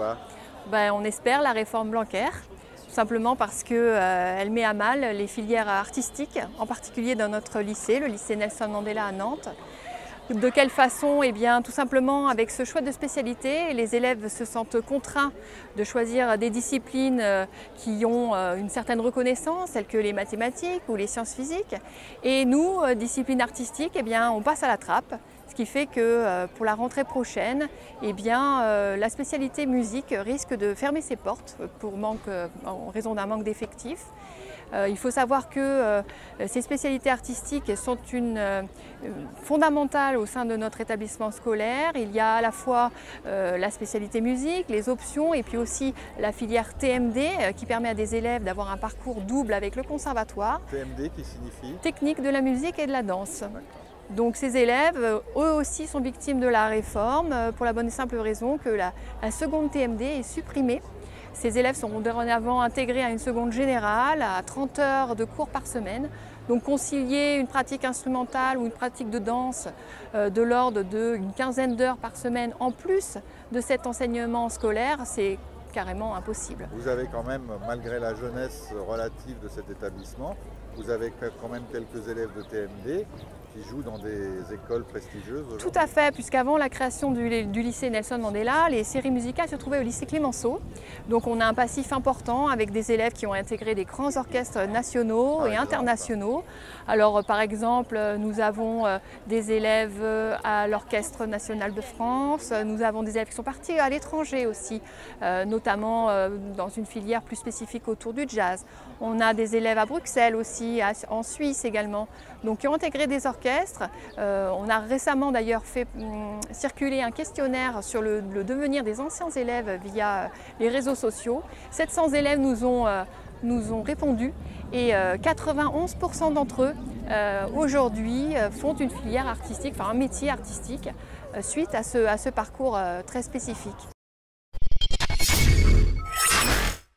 quoi? On espère la réforme Blanquer, tout simplement parce qu'elle met à mal les filières artistiques, en particulier dans notre lycée, le lycée Nelson Mandela à Nantes. De quelle façon? Eh bien, tout simplement avec ce choix de spécialité, les élèves se sentent contraints de choisir des disciplines qui ont une certaine reconnaissance, telles que les mathématiques ou les sciences physiques. Et nous, disciplines artistiques, eh bien, on passe à la trappe. Ce qui fait que pour la rentrée prochaine, eh bien, la spécialité musique risque de fermer ses portes en raison d'un manque d'effectifs. Il faut savoir que ces spécialités artistiques sont fondamentales au sein de notre établissement scolaire. Il y a à la fois la spécialité musique, les options et puis aussi la filière TMD qui permet à des élèves d'avoir un parcours double avec le conservatoire. TMD qui signifie? Technique de la musique et de la danse. Donc ces élèves, eux aussi, sont victimes de la réforme pour la bonne et simple raison que la seconde TMD est supprimée. Ces élèves seront dorénavant intégrés à une seconde générale à 30 heures de cours par semaine. Donc concilier une pratique instrumentale ou une pratique de danse de l'ordre d'une quinzaine d'heures par semaine en plus de cet enseignement scolaire, c'est carrément impossible. Vous avez quand même, malgré la jeunesse relative de cet établissement, vous avez quand même quelques élèves de TMD qui jouent dans des écoles prestigieuses. Tout à fait, puisqu'avant la création du lycée Nelson Mandela, les séries musicales se trouvaient au lycée Clémenceau. Donc on a un passif important avec des élèves qui ont intégré des grands orchestres nationaux et internationaux. Alors par exemple, nous avons des élèves à l'Orchestre national de France, nous avons des élèves qui sont partis à l'étranger aussi, notamment dans une filière plus spécifique autour du jazz. On a des élèves à Bruxelles aussi, en Suisse également, donc qui ont intégré des orchestres. On a récemment d'ailleurs fait circuler un questionnaire sur le devenir des anciens élèves via les réseaux sociaux. 700 élèves nous ont répondu et 91% d'entre eux aujourd'hui font une filière artistique, enfin un métier artistique suite à ce parcours très spécifique.